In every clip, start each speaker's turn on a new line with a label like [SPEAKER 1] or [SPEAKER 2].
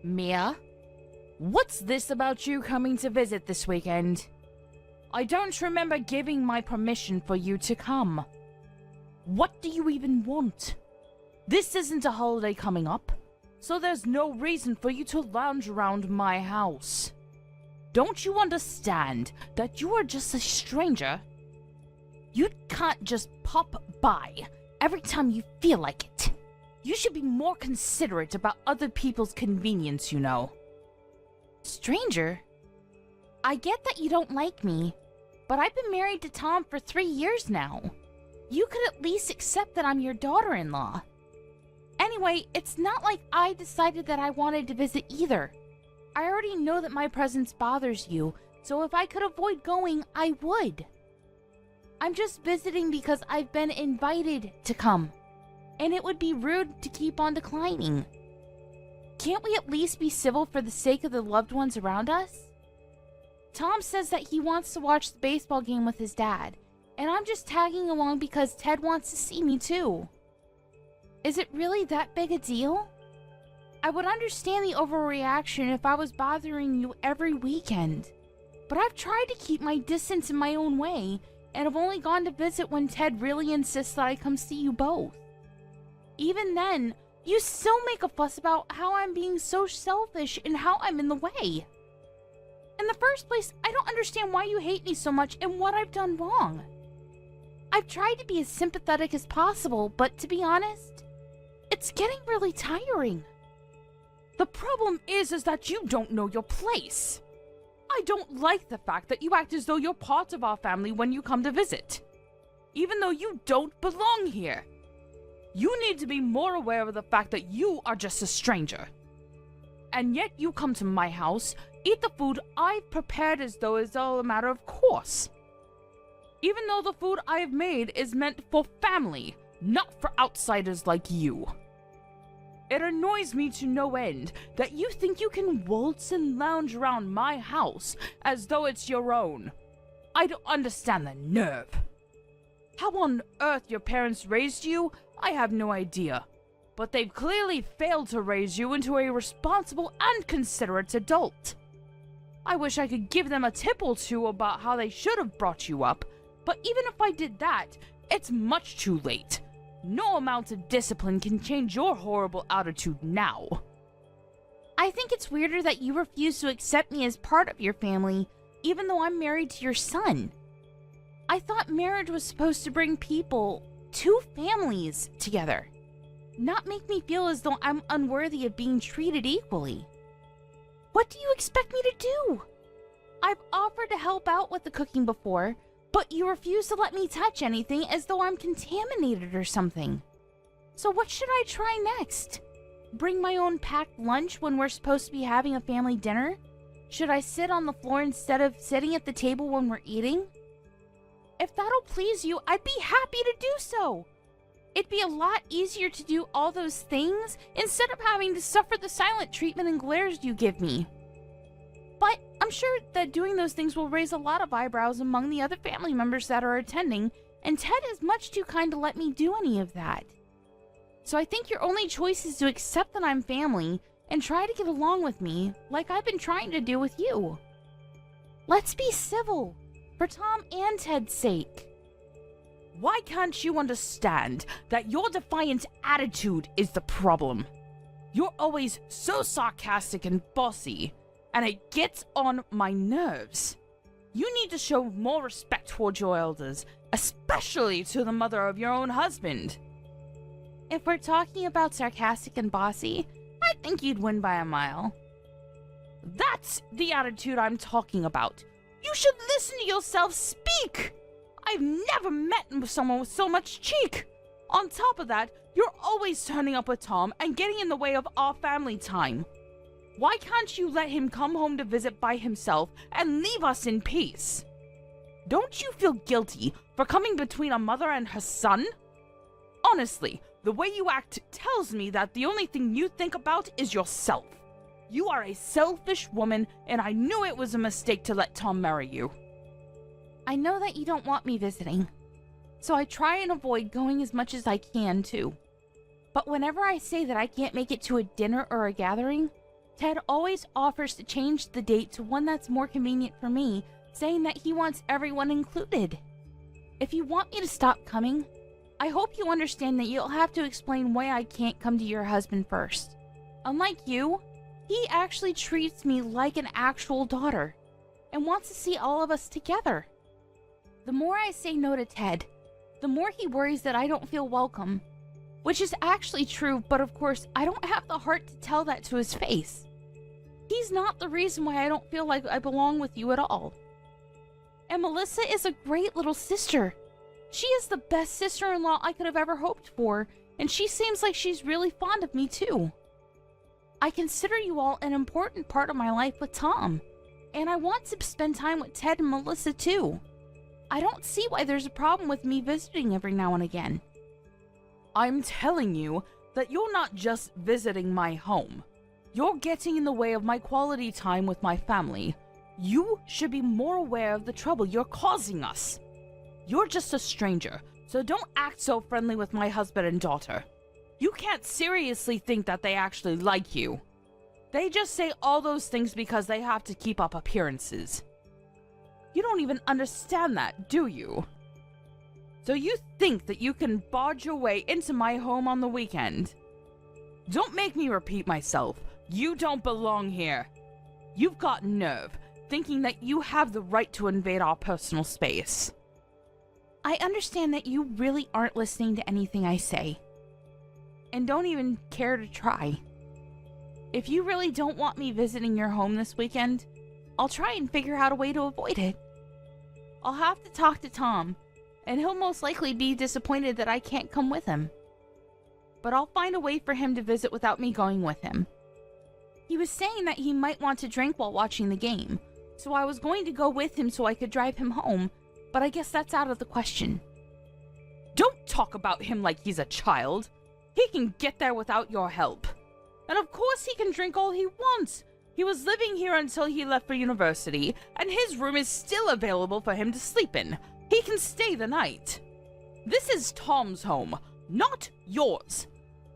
[SPEAKER 1] Mia? What's this about you coming to visit this weekend? I don't remember giving my permission for you to come. What do you even want? This isn't a holiday coming up, so there's no reason for you to lounge around my house. Don't you understand that you are just a stranger? You can't just pop by every time you feel like it. You should be more considerate about other people's convenience, you know. Stranger? I get that you don't like me, but I've been married to Tom for 3 years now. You could at least accept that I'm your daughter-in-law. Anyway, it's not like I decided that I wanted to visit either. I already know that my presence bothers you, so if I could avoid going, I would. I'm just visiting because I've been invited to come, and it would be rude to keep on declining. Can't we at least be civil for the sake of the loved ones around us? Tom says that he wants to watch the baseball game with his dad, and I'm just tagging along because Ted wants to see me too. Is it really that big a deal? I would understand the overreaction if I was bothering you every weekend, but I've tried to keep my distance in my own way, and I've only gone to visit when Ted really insists that I come see you both. Even then, you still make a fuss about how I'm being so selfish and how I'm in the way. In the first place, I don't understand why you hate me so much and what I've done wrong. I've tried to be as sympathetic as possible, but to be honest, it's getting really tiring. The problem is that you don't know your place. I don't like the fact that you act as though you're part of our family when you come to visit, even though you don't belong here. You need to be more aware of the fact that you are just a stranger. And yet you come to my house, eat the food I've prepared as though it's all a matter of course. Even though the food I have made is meant for family, not for outsiders like you. It annoys me to no end that you think you can waltz and lounge around my house as though it's your own. I don't understand the nerve. How on earth your parents raised you, I have no idea. But they've clearly failed to raise you into a responsible and considerate adult. I wish I could give them a tip or two about how they should have brought you up, but even if I did that, it's much too late. No amount of discipline can change your horrible attitude now. I think it's weirder that you refuse to accept me as part of your family, even though I'm married to your son. I thought marriage was supposed to bring people, two families, together, not make me feel as though I'm unworthy of being treated equally. What do you expect me to do? I've offered to help out with the cooking before, but you refuse to let me touch anything as though I'm contaminated or something. So what should I try next? Bring my own packed lunch when we're supposed to be having a family dinner? Should I sit on the floor instead of sitting at the table when we're eating? If that'll please you, I'd be happy to do so. It'd be a lot easier to do all those things instead of having to suffer the silent treatment and glares you give me. But I'm sure that doing those things will raise a lot of eyebrows among the other family members that are attending, and Ted is much too kind to let me do any of that. So I think your only choice is to accept that I'm family and try to get along with me like I've been trying to do with you. Let's be civil, for Tom and Ted's sake. Why can't you understand that your defiant attitude is the problem? You're always so sarcastic and bossy, and it gets on my nerves. You need to show more respect towards your elders, especially to the mother of your own husband. If we're talking about sarcastic and bossy, I think you'd win by a mile. That's the attitude I'm talking about. You should listen to yourself speak! I've never met someone with so much cheek! On top of that, you're always turning up with Tom and getting in the way of our family time. Why can't you let him come home to visit by himself and leave us in peace? Don't you feel guilty for coming between a mother and her son? Honestly, the way you act tells me that the only thing you think about is yourself. You are a selfish woman, and I knew it was a mistake to let Tom marry you. I know that you don't want me visiting, so I try and avoid going as much as I can, too. But whenever I say that I can't make it to a dinner or a gathering, Ted always offers to change the date to one that's more convenient for me, saying that he wants everyone included. If you want me to stop coming, I hope you understand that you'll have to explain why I can't come to your husband first. Unlike you, he actually treats me like an actual daughter and wants to see all of us together. The more I say no to Ted, the more he worries that I don't feel welcome, which is actually true, but of course, I don't have the heart to tell that to his face. He's not the reason why I don't feel like I belong with you at all. And Melissa is a great little sister. She is the best sister-in-law I could have ever hoped for, and she seems like she's really fond of me too. I consider you all an important part of my life with Tom, and I want to spend time with Ted and Melissa too. I don't see why there's a problem with me visiting every now and again.
[SPEAKER 2] I'm telling you that you're not just visiting my home. You're getting in the way of my quality time with my family. You should be more aware of the trouble you're causing us. You're just a stranger, so don't act so friendly with my husband and daughter. You can't seriously think that they actually like you. They just say all those things because they have to keep up appearances. You don't even understand that, do you? So you think that you can barge your way into my home on the weekend? Don't make me repeat myself. You don't belong here. You've got nerve, thinking that you have the right to invade our personal space.
[SPEAKER 1] I understand that you really aren't listening to anything I say, and don't even care to try. If you really don't want me visiting your home this weekend, I'll try and figure out a way to avoid it. I'll have to talk to Tom, and he'll most likely be disappointed that I can't come with him. But I'll find a way for him to visit without me going with him. He was saying that he might want to drink while watching the game, so I was going to go with him so I could drive him home, but I guess that's out of the question.
[SPEAKER 2] Don't talk about him like he's a child. He can get there without your help. And of course he can drink all he wants. He was living here until he left for university, and his room is still available for him to sleep in. He can stay the night. This is Tom's home, not yours.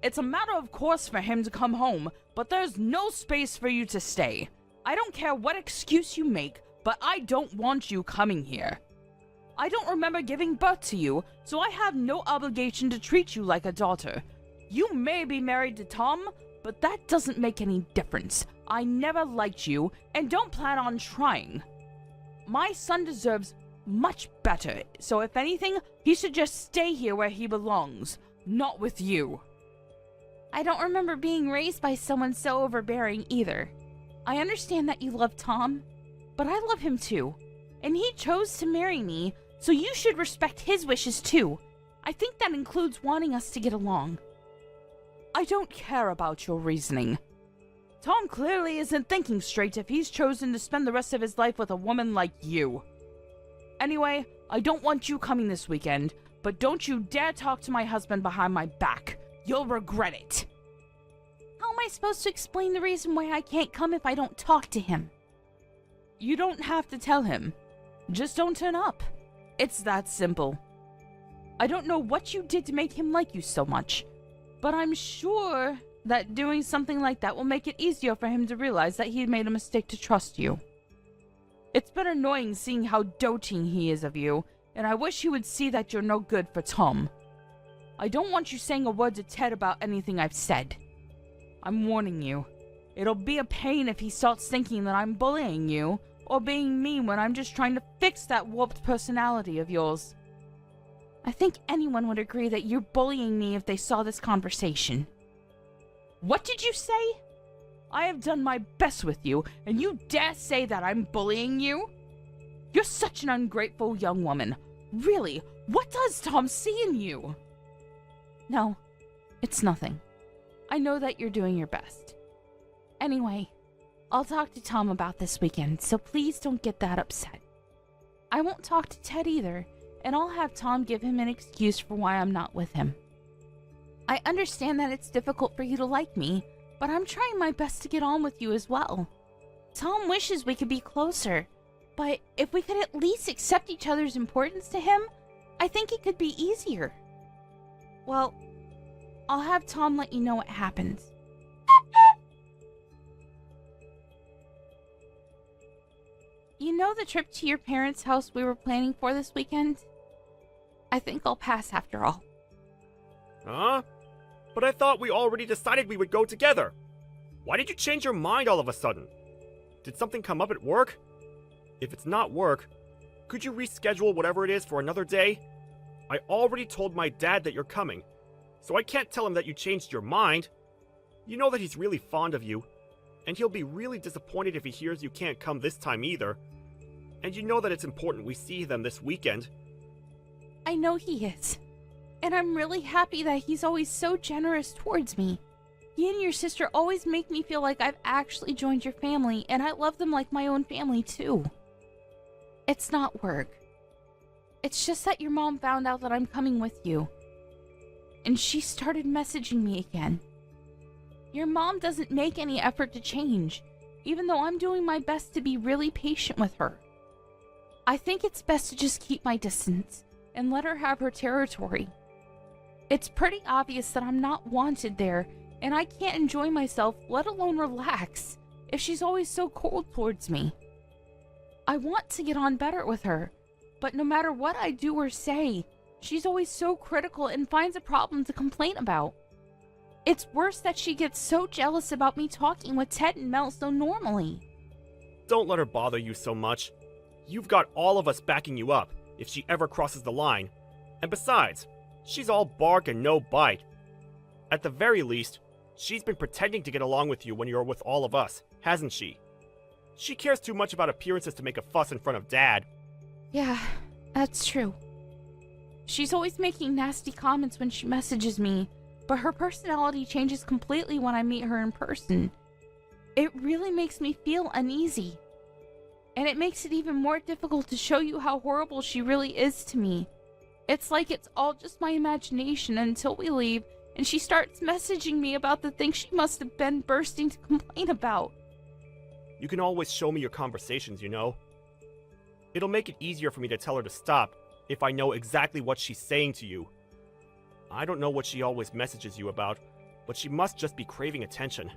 [SPEAKER 2] It's a matter of course for him to come home, but there's no space for you to stay. I don't care what excuse you make, but I don't want you coming here. I don't remember giving birth to you, so I have no obligation to treat you like a daughter. You may be married to Tom, but that doesn't make any difference. I never liked you, and don't plan on trying. My son deserves much better, so if anything, he should just stay here where he belongs, not with you.
[SPEAKER 1] I don't remember being raised by someone so overbearing either. I understand that you love Tom, but I love him too, and he chose to marry me, so you should respect his wishes too. I think that includes wanting us to get along.
[SPEAKER 2] I don't care about your reasoning. Tom clearly isn't thinking straight if he's chosen to spend the rest of his life with a woman like you. Anyway, I don't want you coming this weekend, but don't you dare talk to my husband behind my back. You'll regret it.
[SPEAKER 1] How am I supposed to explain the reason why I can't come if I don't talk to him?
[SPEAKER 2] You don't have to tell him. Just don't turn up. It's that simple. I don't know what you did to make him like you so much, but I'm sure that doing something like that will make it easier for him to realize that he made a mistake to trust you. It's been annoying seeing how doting he is of you, and I wish he would see that you're no good for Tom. I don't want you saying a word to Ted about anything I've said. I'm warning you. It'll be a pain if he starts thinking that I'm bullying you, or being mean when I'm just trying to fix that warped personality of yours.
[SPEAKER 1] I think anyone would agree that you're bullying me if they saw this conversation.
[SPEAKER 2] What did you say? I have done my best with you, and you dare say that I'm bullying you? You're such an ungrateful young woman. Really, what does Tom see in you?
[SPEAKER 1] No, it's nothing. I know that you're doing your best. Anyway, I'll talk to Tom about this weekend, so please don't get that upset. I won't talk to Ted either, and I'll have Tom give him an excuse for why I'm not with him. I understand that it's difficult for you to like me, but I'm trying my best to get on with you as well. Tom wishes we could be closer, but if we could at least accept each other's importance to him, I think it could be easier. Well,
[SPEAKER 2] I'll have Tom let you know what happens. You know the trip to your parents' house we were planning for this weekend? I think I'll pass after all.
[SPEAKER 3] Huh? But I thought we already decided we would go together. Why did you change your mind all of a sudden? Did something come up at work? If it's not work, could you reschedule whatever it is for another day? I already told my dad that you're coming, so I can't tell him that you changed your mind. You know that he's really fond of you, and he'll be really disappointed if he hears you can't come this time either. And you know that it's important we see them this weekend.
[SPEAKER 2] I know he is. And I'm really happy that he's always so generous towards me. You and your sister always make me feel like I've actually joined your family, and I love them like my own family too. It's not work. It's just that your mom found out that I'm coming with you. And she started messaging me again. Your mom doesn't make any effort to change, even though I'm doing my best to be really patient with her. I think it's best to just keep my distance and let her have her territory. It's pretty obvious that I'm not wanted there, and I can't enjoy myself, let alone relax, if she's always so cold towards me. I want to get on better with her, but no matter what I do or say, she's always so critical and finds a problem to complain about. It's worse that she gets so jealous about me talking with Ted and Mel so normally.
[SPEAKER 3] Don't let her bother you so much. You've got all of us backing you up if she ever crosses the line. And besides, she's all bark and no bite. At the very least, she's been pretending to get along with you when you're with all of us, hasn't she? She cares too much about appearances to make a fuss in front of Dad.
[SPEAKER 2] Yeah, that's true. She's always making nasty comments when she messages me, but her personality changes completely when I meet her in person. It really makes me feel uneasy. And it makes it even more difficult to show you how horrible she really is to me. It's like it's all just my imagination until we leave and she starts messaging me about the things she must have been bursting to complain about.
[SPEAKER 3] You can always show me your conversations, you know? It'll make it easier for me to tell her to stop if I know exactly what she's saying to you. I don't know what she always messages you about, but she must just be craving attention.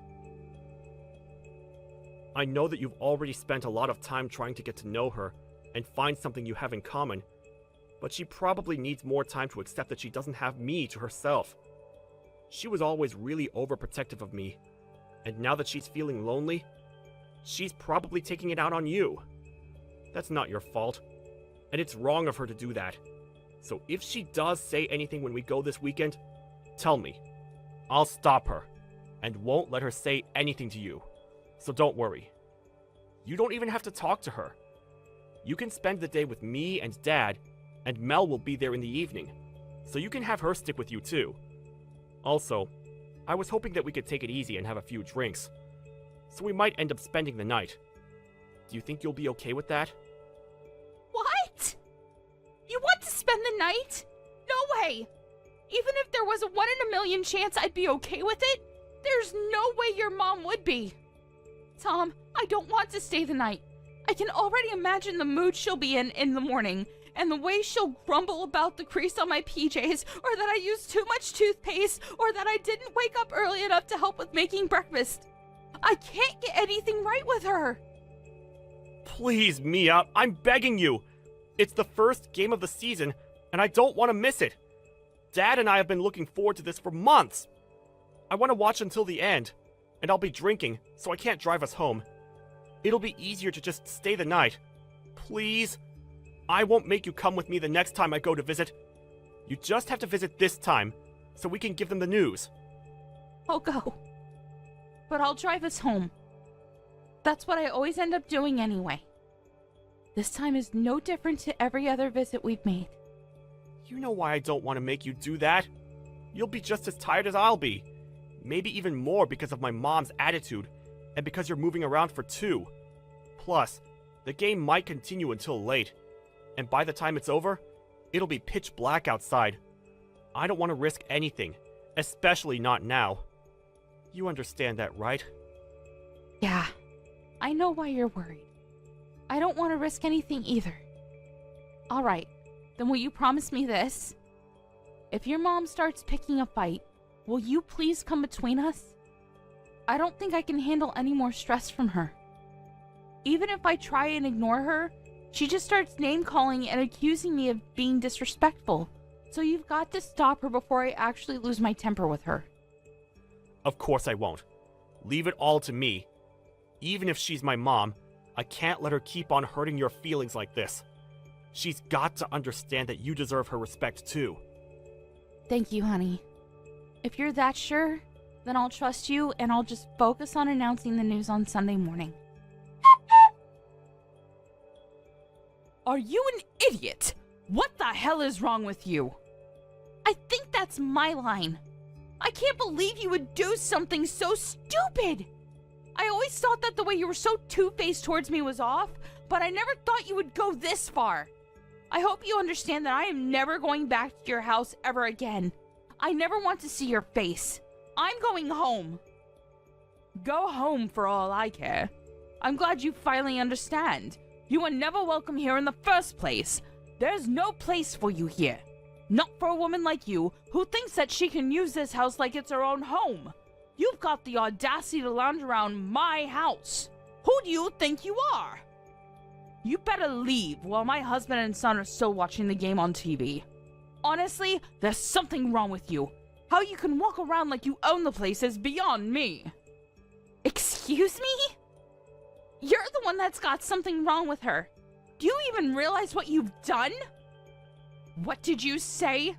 [SPEAKER 3] I know that you've already spent a lot of time trying to get to know her and find something you have in common, but she probably needs more time to accept that she doesn't have me to herself. She was always really overprotective of me, and now that she's feeling lonely, she's probably taking it out on you. That's not your fault, and it's wrong of her to do that. So if she does say anything when we go this weekend, tell me. I'll stop her, and won't let her say anything to you. So don't worry. You don't even have to talk to her. You can spend the day with me and Dad, and Mel will be there in the evening, so you can have her stick with you too. Also, I was hoping that we could take it easy and have a few drinks, so we might end up spending the night. Do you think you'll be okay with that?
[SPEAKER 2] What? You want to spend the night? No way! Even if there was a 1 in a million chance I'd be okay with it, there's no way your mom would be. Tom, I don't want to stay the night. I can already imagine the mood she'll be in the morning, and the way she'll grumble about the crease on my PJs, or that I used too much toothpaste, or that I didn't wake up early enough to help with making breakfast. I can't get anything right with her.
[SPEAKER 3] Please, Mia, I'm begging you. It's the first game of the season, and I don't want to miss it. Dad and I have been looking forward to this for months. I want to watch until the end, and I'll be drinking, so I can't drive us home. It'll be easier to just stay the night. Please? I won't make you come with me the next time I go to visit. You just have to visit this time, so we can give them the news.
[SPEAKER 2] I'll go. But I'll drive us home. That's what I always end up doing anyway. This time is no different to every other visit we've made.
[SPEAKER 3] You know why I don't want to make you do that. You'll be just as tired as I'll be. Maybe even more because of my mom's attitude, and because you're moving around for 2. Plus, the game might continue until late, and by the time it's over, it'll be pitch black outside. I don't want to risk anything, especially not now. You understand that, right?
[SPEAKER 2] Yeah, I know why you're worried. I don't want to risk anything either. All right, then will you promise me this? If your mom starts picking a fight,
[SPEAKER 1] will you please come between us? I don't think I can handle any more stress from her. Even if I try and ignore her, she just starts name-calling and accusing me of being disrespectful. So you've got to stop her before I actually lose my temper with her.
[SPEAKER 3] Of course I won't. Leave it all to me. Even if she's my mom, I can't let her keep on hurting your feelings like this. She's got to understand that you deserve her respect too.
[SPEAKER 1] Thank you, honey. If you're that sure, then I'll trust you and I'll just focus on announcing the news on Sunday morning.
[SPEAKER 2] Are you an idiot? What the hell is wrong with you?
[SPEAKER 1] I think that's my line. I can't believe you would do something so stupid. I always thought that the way you were so two-faced towards me was off, but I never thought you would go this far. I hope you understand that I am never going back to your house ever again. I never want to see your face. I'm going home.
[SPEAKER 2] Go home for all I care. I'm glad you finally understand. You were never welcome here in the first place. There's no place for you here. Not for a woman like you, who thinks that she can use this house like it's her own home. You've got the audacity to lounge around my house. Who do you think you are? You better leave while my husband and son are still watching the game on TV. Honestly, there's something wrong with you. How you can walk around like you own the place is beyond me.
[SPEAKER 1] Excuse me? You're the one that's got something wrong with her. Do you even realize what you've done?
[SPEAKER 2] What did you say?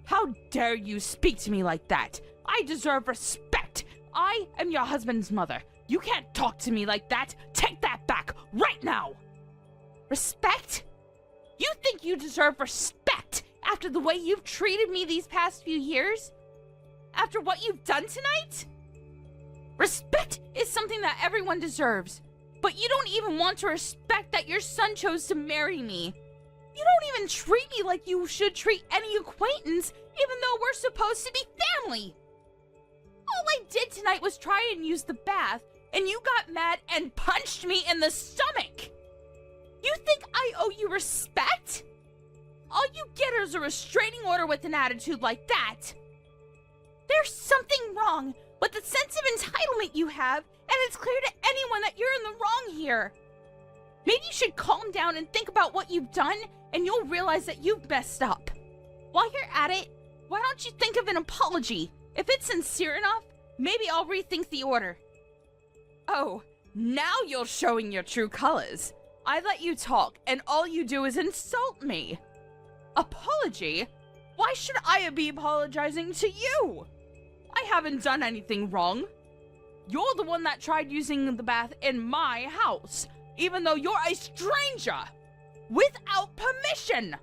[SPEAKER 2] How dare you speak to me like that? I deserve respect. I am your husband's mother. You can't talk to me like that. Take that back right now.
[SPEAKER 1] Respect? You think you deserve respect after the way you've treated me these past few years? After what you've done tonight? Respect is something that everyone deserves. But you don't even want to respect that your son chose to marry me. You don't even treat me like you should treat any acquaintance, even though we're supposed to be family. All I did tonight was try and use the bath, and you got mad and punched me in the stomach. You think I owe you respect? All you get is a restraining order with an attitude like that. There's something wrong with the sense of entitlement you have, and it's clear to anyone that you're in the wrong here. Maybe you should calm down and think about what you've done, and you'll realize that you've messed up. While you're at it, why don't you think of an apology? If it's sincere enough, maybe I'll rethink the order.
[SPEAKER 2] Oh, now you're showing your true colors. I let you talk, and all you do is insult me. Apology? Why should I be apologizing to you? I haven't done anything wrong. You're the one that tried using the bath in my house, even though you're a stranger, without permission.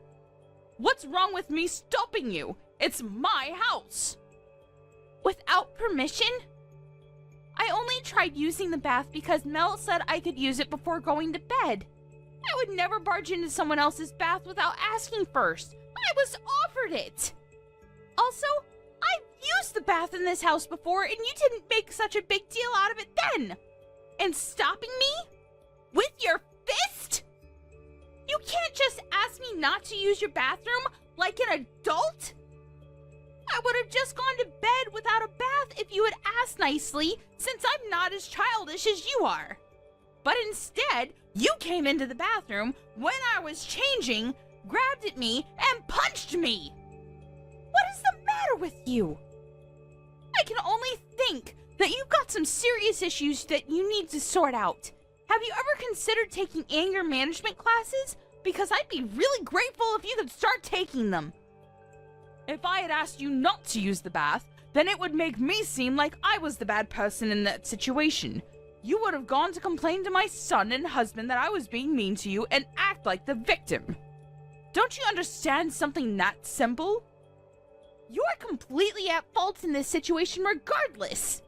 [SPEAKER 2] What's wrong with me stopping you? It's my house.
[SPEAKER 1] Without permission? I only tried using the bath because Mel said I could use it before going to bed. I would never barge into someone else's bath without asking first. I was offered it. Also, I've used the bath in this house before and you didn't make such a big deal out of it then. And stopping me? With your fist? You can't just ask me not to use your bathroom like an adult? I would have just gone to bed without a bath if you had asked nicely, since I'm not as childish as you are. But instead, you came into the bathroom when I was changing, grabbed at me, and punched me. What is the matter with you? I can only think that you've got some serious issues that you need to sort out. Have you ever considered taking anger management classes? Because I'd be really grateful if you could start taking them.
[SPEAKER 2] If I had asked you not to use the bath, then it would make me seem like I was the bad person in that situation. You would have gone to complain to my son and husband that I was being mean to you and act like the victim. Don't you understand something that simple?
[SPEAKER 1] You're completely at fault in this situation regardless.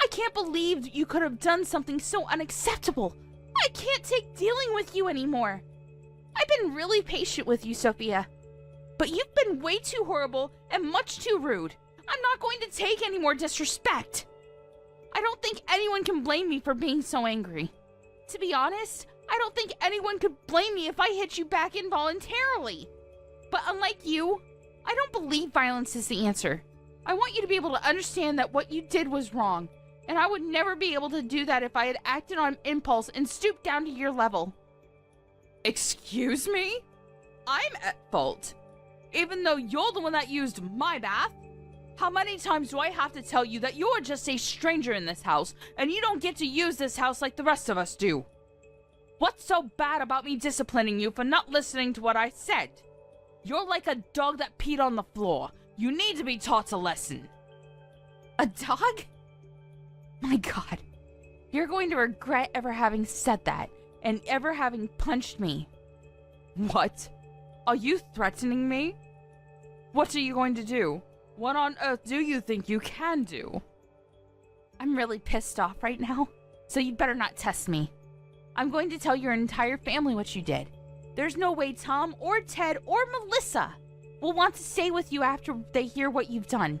[SPEAKER 1] I can't believe you could have done something so unacceptable. I can't take dealing with you anymore. I've been really patient with you, Sophia. But you've been way too horrible and much too rude. I'm not going to take any more disrespect. I don't think anyone can blame me for being so angry. To be honest, I don't think anyone could blame me if I hit you back involuntarily. But unlike you, I don't believe violence is the answer.
[SPEAKER 2] I want you to be able to understand that what you did was wrong, and I would never be able to do that if I had acted on impulse and stooped down to your level. Excuse me? I'm at fault. Even though you're the one that used my bath? How many times do I have to tell you that you're just a stranger in this house, and you don't get to use this house like the rest of us do? What's so bad about me disciplining you for not listening to what I said? You're like a dog that peed on the floor. You need to be taught a lesson. A dog? My God. You're going to regret ever having said that, and ever having punched me. What? Are you threatening me? What are you going to do? What on earth do you think you can do? I'm really pissed off right now, so you'd better not test me. I'm going to tell your entire family what you did. There's no way Tom or Ted or Melissa will want to stay with you after they hear what you've done.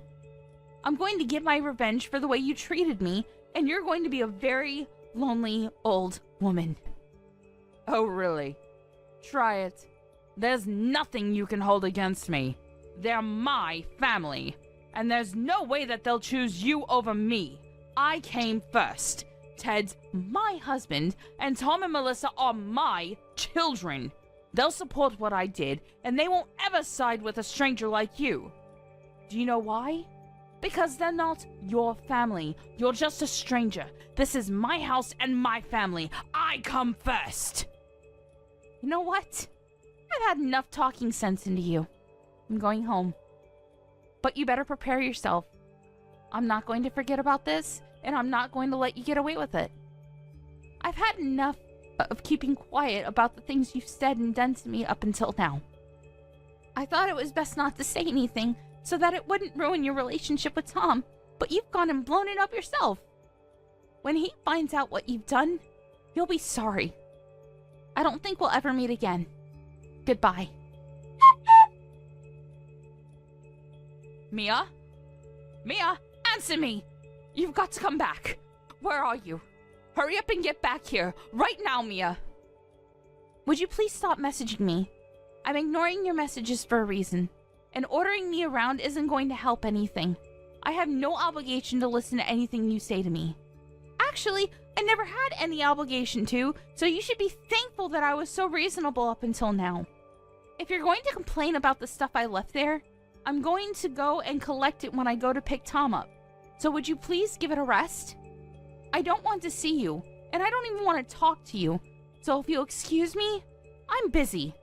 [SPEAKER 2] I'm going to get my revenge for the way you treated me, and you're going to be a very lonely old woman. Oh, really? Try it. There's nothing you can hold against me. They're my family, and there's no way that they'll choose you over me. I came first. Ted's my husband, and Tom and Melissa are my children. They'll support what I did, and they won't ever side with a stranger like you. Do you know why? Because they're not your family. You're just a stranger. This is my house and my family. I come first. You know what? I've had enough talking sense into you. I'm going home. But you better prepare yourself. I'm not going to forget about this, and I'm not going to let you get away with it. I've had enough of keeping quiet about the things you've said and done to me up until now. I thought it was best not to say anything so that it wouldn't ruin your relationship with Tom, but you've gone and blown it up yourself. When he finds out what you've done, you'll be sorry. I don't think we'll ever meet again. Goodbye. Mia? Mia, answer me! You've got to come back. Where are you? Hurry up and get back here. Right now, Mia. Would you please stop messaging me? I'm ignoring your messages for a reason, and ordering me around isn't going to help anything. I have no obligation to listen to anything you say to me. Actually, I never had any obligation to, so you should be thankful that I was so reasonable up until now. If you're going to complain about the stuff I left there, I'm going to go and collect it when I go to pick Tom up. So would you please give it a rest? I don't want to see you, and I don't even want to talk to you. So if you'll excuse me, I'm busy.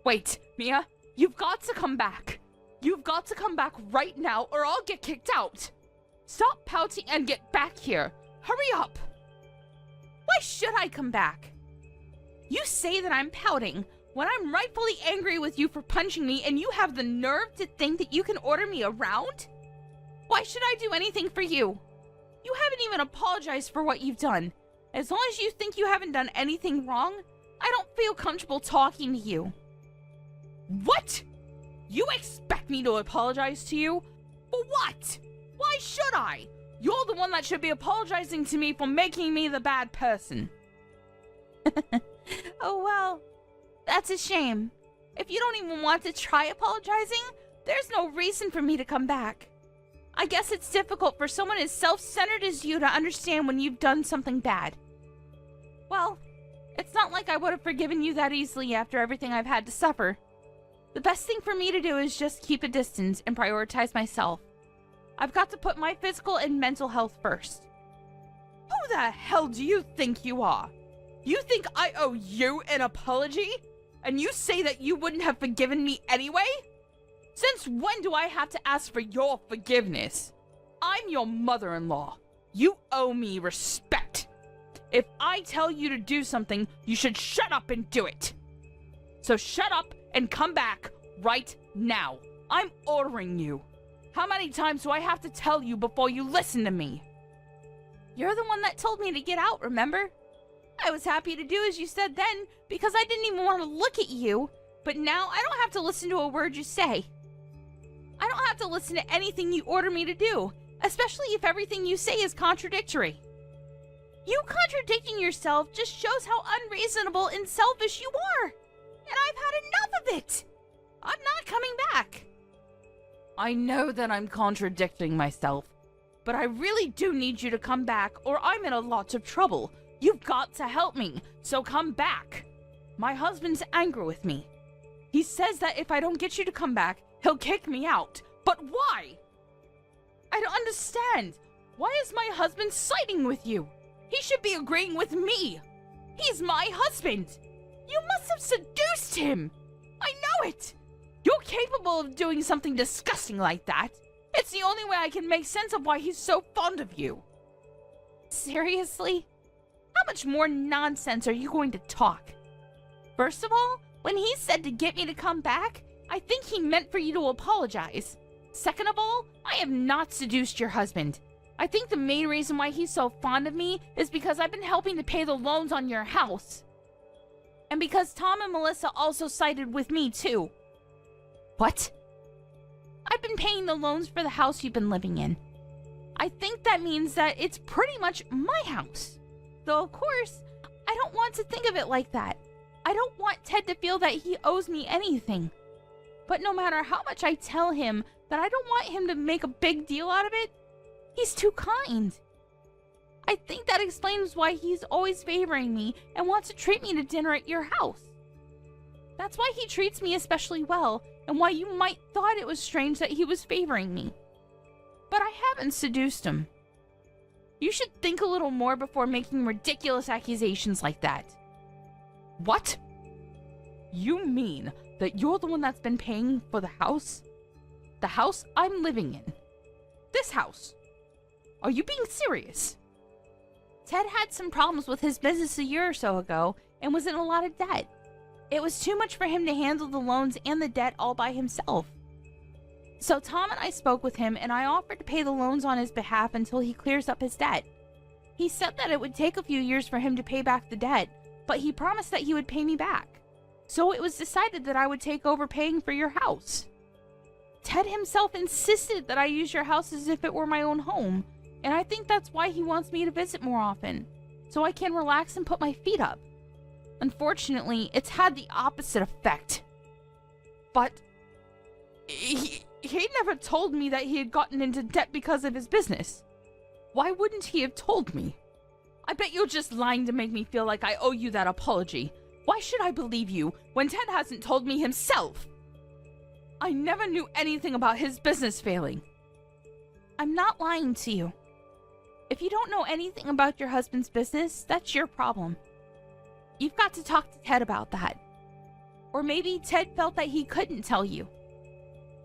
[SPEAKER 2] Wait, Mia, you've got to come back. You've got to come back right now or I'll get kicked out. Stop pouting and get back here. Hurry up. Why should I come back? You say that I'm pouting when I'm rightfully angry with you for punching me, and you have the nerve to think that you can order me around? Why should I do anything for you? You haven't even apologized for what you've done. As long as you think you haven't done anything wrong, I don't feel comfortable talking to you. What? You expect me to apologize to you? For what? Why should I? You're the one that should be apologizing to me for making me the bad person. Oh, well, that's a shame. If you don't even want to try apologizing, there's no reason for me to come back. I guess it's difficult for someone as self-centered as you to understand when you've done something bad. Well, it's not like I would have forgiven you that easily after everything I've had to suffer. The best thing for me to do is just keep a distance and prioritize myself. I've got to put my physical and mental health first. Who the hell do you think you are? You think I owe you an apology? And you say that you wouldn't have forgiven me anyway? Since when do I have to ask for your forgiveness? I'm your mother-in-law. You owe me respect. If I tell you to do something, you should shut up and do it. So shut up and come back right now. I'm ordering you. How many times do I have to tell you before you listen to me? You're the one that told me to get out, remember? I was happy to do as you said then because I didn't even want to look at you. But now I don't have to listen to a word you say. I don't have to listen to anything you order me to do, especially if everything you say is contradictory. You contradicting yourself just shows how unreasonable and selfish you are. And I've had enough of it. I'm not coming back. I know that I'm contradicting myself, but I really do need you to come back or I'm in a lot of trouble. You've got to help me, so come back. My husband's angry with me. He says that if I don't get you to come back, he'll kick me out. But why? I don't understand. Why is my husband siding with you? He should be agreeing with me. He's my husband. You must have seduced him. I know it. You're capable of doing something disgusting like that. It's the only way I can make sense of why he's so fond of you. Seriously? How much more nonsense are you going to talk? First of all, when he said to get me to come back, I think he meant for you to apologize. Second of all, I have not seduced your husband. I think the main reason why he's so fond of me is because I've been helping to pay the loans on your house. And because Tom and Melissa also sided with me too. What? I've been paying the loans for the house you've been living in. I think that means that it's pretty much my house. Though, of course, I don't want to think of it like that. I don't want Ted to feel that he owes me anything. But no matter how much I tell him that I don't want him to make a big deal out of it, he's too kind. I think that explains why he's always favoring me and wants to treat me to dinner at your house. That's why he treats me especially well, and why you might thought it was strange that he was favoring me. But I haven't seduced him. You should think a little more before making ridiculous accusations like that. What? You mean that you're the one that's been paying for the house? The house I'm living in? This house? Are you being serious? Ted had some problems with his business a year or so ago and was in a lot of debt. It was too much for him to handle the loans and the debt all by himself. So Tom and I spoke with him and I offered to pay the loans on his behalf until he clears up his debt. He said that it would take a few years for him to pay back the debt, but he promised that he would pay me back. So it was decided that I would take over paying for your house. Ted himself insisted that I use your house as if it were my own home, and I think that's why he wants me to visit more often, so I can relax and put my feet up. Unfortunately, it's had the opposite effect. But he never told me that he had gotten into debt because of his business. Why wouldn't he have told me? I bet you're just lying to make me feel like I owe you that apology. Why should I believe you when Ted hasn't told me himself? I never knew anything about his business failing. I'm not lying to you. If you don't know anything about your husband's business, that's your problem. You've got to talk to Ted about that. Or maybe Ted felt that he couldn't tell you.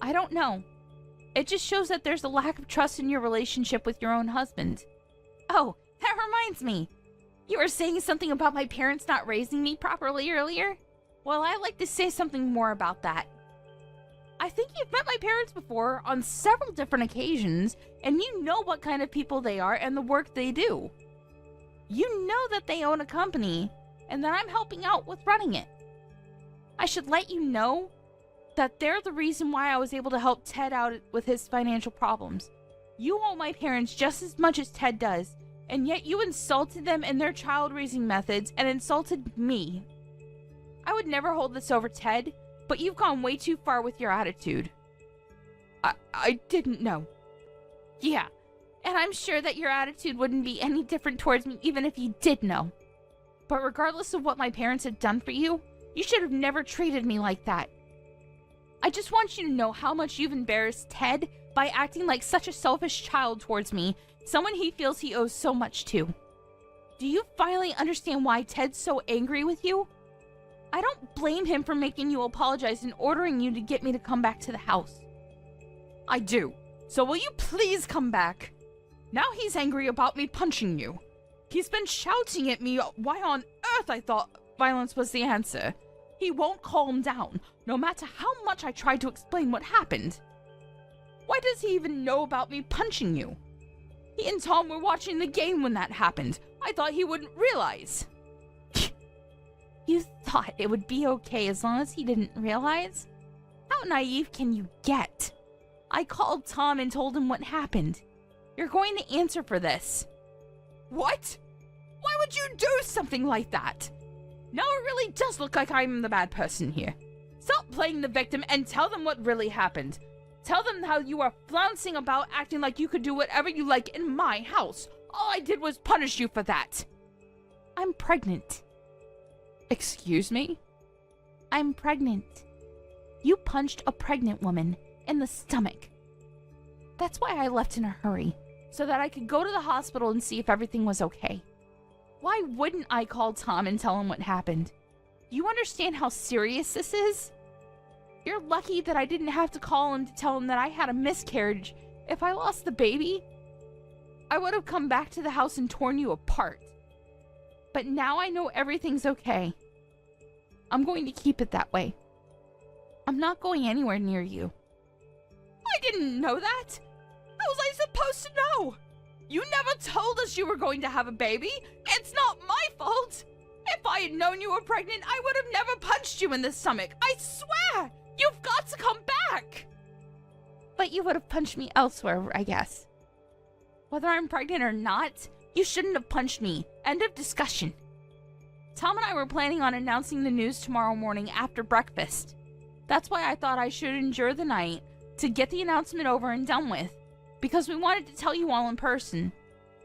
[SPEAKER 2] I don't know. It just shows that there's a lack of trust in your relationship with your own husband. Oh, that reminds me. You were saying something about my parents not raising me properly earlier? Well, I'd like to say something more about that. I think you've met my parents before on several different occasions, and you know what kind of people they are and the work they do. You know that they own a company, and that I'm helping out with running it. I should let you know that they're the reason why I was able to help Ted out with his financial problems. You owe my parents just as much as Ted does, and yet you insulted them in their child-raising methods and insulted me. I would never hold this over Ted, but you've gone way too far with your attitude. I didn't know. Yeah, and I'm sure that your attitude wouldn't be any different towards me even if you did know. But regardless of what my parents have done for you, you should have never treated me like that. I just want you to know how much you've embarrassed Ted by acting like such a selfish child towards me, someone he feels he owes so much to. Do you finally understand why Ted's so angry with you? I don't blame him for making you apologize and ordering you to get me to come back to the house. I do. So will you please come back? Now he's angry about me punching you. He's been shouting at me why on earth I thought violence was the answer. He won't calm down, no matter how much I try to explain what happened. Why does he even know about me punching you? He and Tom were watching the game when that happened. I thought he wouldn't realize. You thought it would be okay as long as he didn't realize? How naive can you get? I called Tom and told him what happened. You're going to answer for this. What? Why would you do something like that? Now it really does look like I'm the bad person here. Stop playing the victim and tell them what really happened. Tell them how you are flouncing about acting like you could do whatever you like in my house. All I did was punish you for that.
[SPEAKER 1] I'm pregnant.
[SPEAKER 2] Excuse me?
[SPEAKER 1] I'm pregnant. You punched a pregnant woman in the stomach. That's why I left in a hurry, so that I could go to the hospital and see if everything was okay. Why wouldn't I call Tom and tell him what happened? Do you understand how serious this is? You're lucky that I didn't have to call him to tell him that I had a miscarriage. If I lost the baby, I would have come back to the house and torn you apart. But now I know everything's okay. I'm going to keep it that way. I'm not going anywhere near you.
[SPEAKER 2] I didn't know that. How was I supposed to know? You never told us you were going to have a baby. It's not my fault. If I had known you were pregnant, I would have never punched you in the stomach. I swear! You've got to come back!
[SPEAKER 1] But you would have punched me elsewhere, I guess. Whether I'm pregnant or not, you shouldn't have punched me. End of discussion. Tom and I were planning on announcing the news tomorrow morning after breakfast. That's why I thought I should endure the night to get the announcement over and done with, because we wanted to tell you all in person.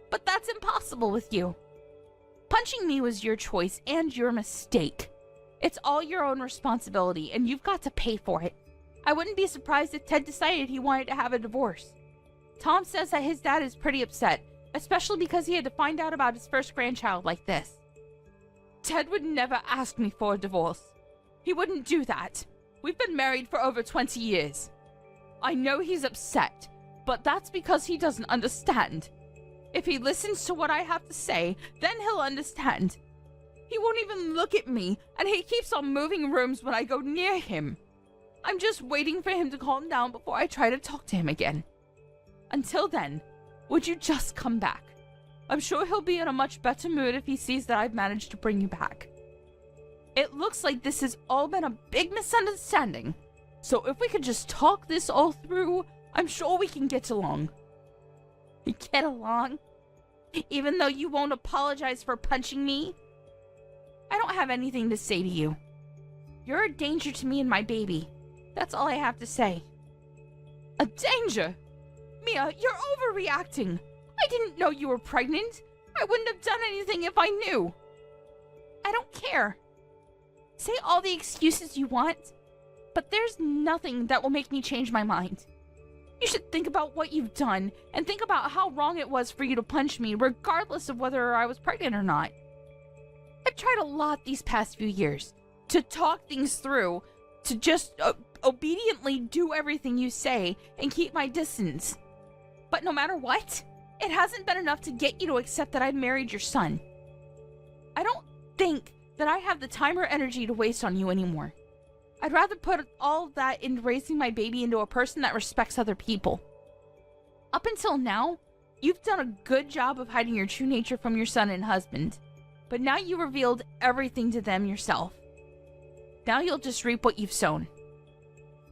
[SPEAKER 1] But that's impossible with you. Punching me was your choice and your mistake. It's all your own responsibility, and you've got to pay for it. I wouldn't be surprised if Ted decided he wanted to have a divorce. Tom says that his dad is pretty upset, especially because he had to find out about his first grandchild like this.
[SPEAKER 2] Ted would never ask me for a divorce. He wouldn't do that. We've been married for over 20 years. I know he's upset, but that's because he doesn't understand. If he listens to what I have to say, then he'll understand. He won't even look at me, and he keeps on moving rooms when I go near him. I'm just waiting for him to calm down before I try to talk to him again. Until then, would you just come back? I'm sure he'll be in a much better mood if he sees that I've managed to bring you back. It looks like this has all been a big misunderstanding, so if we could just talk this all through, I'm sure we can get along.
[SPEAKER 1] Get along? Even though you won't apologize for punching me? I don't have anything to say to you. You're a danger to me and my baby. That's all I have to say.
[SPEAKER 2] A danger? Mia, you're overreacting. I didn't know you were pregnant. I wouldn't have done anything if I knew.
[SPEAKER 1] I don't care. Say all the excuses you want, but there's nothing that will make me change my mind. You should think about what you've done, and think about how wrong it was for you to punch me, regardless of whether I was pregnant or not. I've tried a lot these past few years to talk things through, to just obediently do everything you say and keep my distance. But no matter what, it hasn't been enough to get you to accept that I've married your son. I don't think that I have the time or energy to waste on you anymore. I'd rather put all of that into raising my baby into a person that respects other people. Up until now, you've done a good job of hiding your true nature from your son and husband, but now you revealed everything to them yourself. Now you'll just reap what you've sown.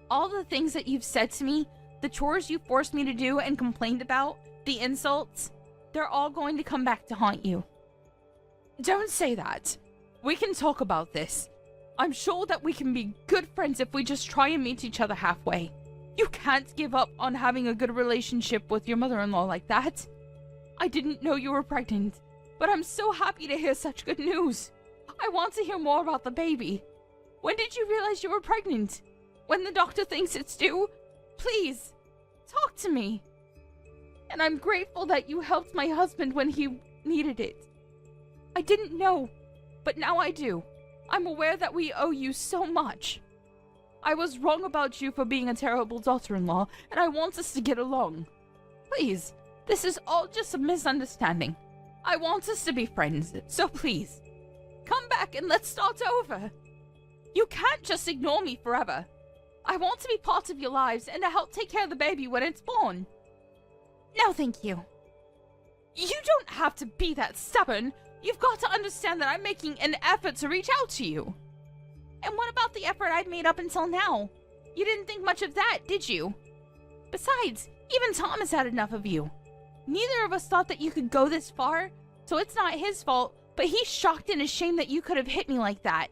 [SPEAKER 1] All the things that you've said to me, the chores you forced me to do and complained about, the insults, they're all going to come back to haunt you.
[SPEAKER 2] Don't say that. We can talk about this. I'm sure that we can be good friends if we just try and meet each other halfway. You can't give up on having a good relationship with your mother-in-law like that. I didn't know you were pregnant, but I'm so happy to hear such good news. I want to hear more about the baby. When did you realize you were pregnant? When the doctor thinks it's due? Please, talk to me. And I'm grateful that you helped my husband when he needed it. I didn't know, but now I do. I'm aware that we owe you so much. I was wrong about you for being a terrible daughter-in-law, and I want us to get along. Please, this is all just a misunderstanding. I want us to be friends, so please, come back and let's start over. You can't just ignore me forever. I want to be part of your lives and to help take care of the baby when it's born.
[SPEAKER 1] No, thank you.
[SPEAKER 2] You don't have to be that stubborn. You've got to understand that I'm making an effort to reach out to you.
[SPEAKER 1] And what about the effort I've made up until now? You didn't think much of that, did you? Besides, even Tom has had enough of you. Neither of us thought that you could go this far, so it's not his fault, but he's shocked and ashamed that you could have hit me like that.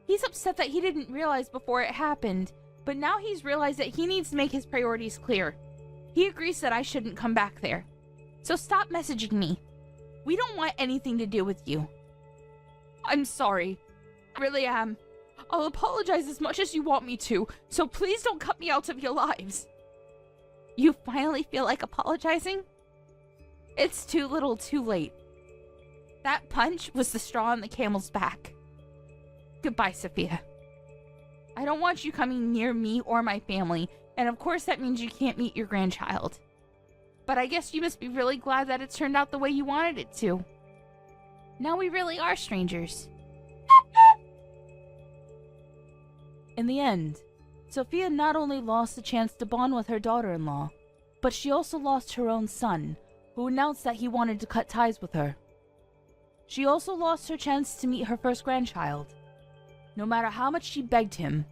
[SPEAKER 1] He's upset that he didn't realize before it happened
[SPEAKER 2] But now he's realized that he needs to make his priorities clear. He agrees that I shouldn't come back there. So stop messaging me. We don't want anything to do with you. I'm sorry. I really am. I'll apologize as much as you want me to, so please don't cut me out of your lives. You finally feel like apologizing? It's too little too late. That punch was the straw on the camel's back. Goodbye, Sophia. I don't want you coming near me or my family, and of course that means you can't meet your grandchild. But I guess you must be really glad that it turned out the way you wanted it to. Now we really are strangers.
[SPEAKER 1] In the end, Sophia not only lost the chance to bond with her daughter-in-law, but she also lost her own son, who announced that he wanted to cut ties with her. She also lost her chance to meet her first grandchild. No matter how much she begged him,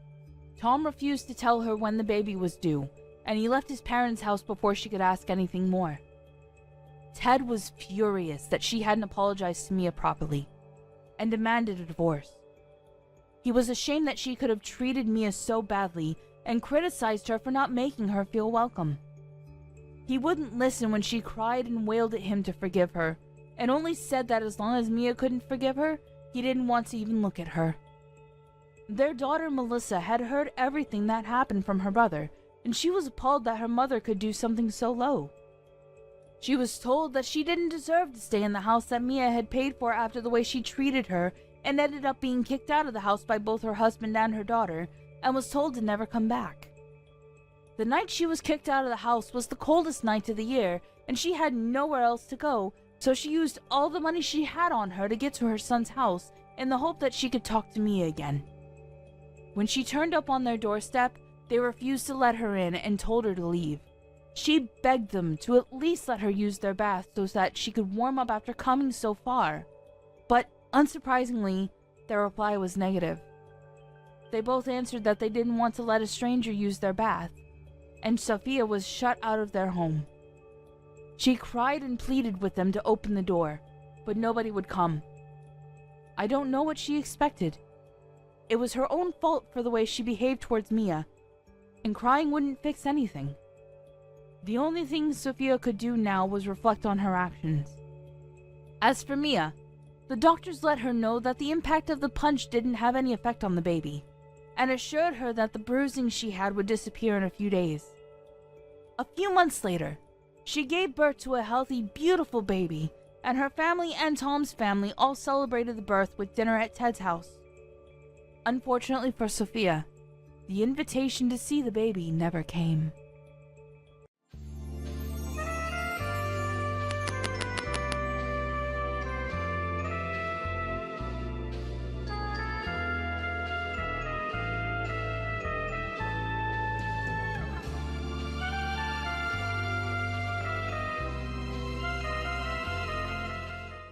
[SPEAKER 1] Tom refused to tell her when the baby was due, and he left his parents' house before she could ask anything more. Ted was furious that she hadn't apologized to Mia properly, and demanded a divorce. He was ashamed that she could have treated Mia so badly and criticized her for not making her feel welcome. He wouldn't listen when she cried and wailed at him to forgive her, and only said that as long as Mia couldn't forgive her, he didn't want to even look at her. Their daughter Melissa had heard everything that happened from her brother, and she was appalled that her mother could do something so low. She was told that she didn't deserve to stay in the house that Mia had paid for after the way she treated her, and ended up being kicked out of the house by both her husband and her daughter, and was told to never come back. The night she was kicked out of the house was the coldest night of the year, and she had nowhere else to go, so she used all the money she had on her to get to her son's house in the hope that she could talk to Mia again. When she turned up on their doorstep, they refused to let her in and told her to leave. She begged them to at least let her use their bath so that she could warm up after coming so far. But, unsurprisingly, their reply was negative. They both answered that they didn't want to let a stranger use their bath, and Sophia was shut out of their home. She cried and pleaded with them to open the door, but nobody would come. I don't know what she expected. It was her own fault for the way she behaved towards Mia, and crying wouldn't fix anything. The only thing Sophia could do now was reflect on her actions. As for Mia, the doctors let her know that the impact of the punch didn't have any effect on the baby, and assured her that the bruising she had would disappear in a few days. A few months later, she gave birth to a healthy, beautiful baby, and her family and Tom's family all celebrated the birth with dinner at Ted's house. Unfortunately for Sophia, the invitation to see the baby never came.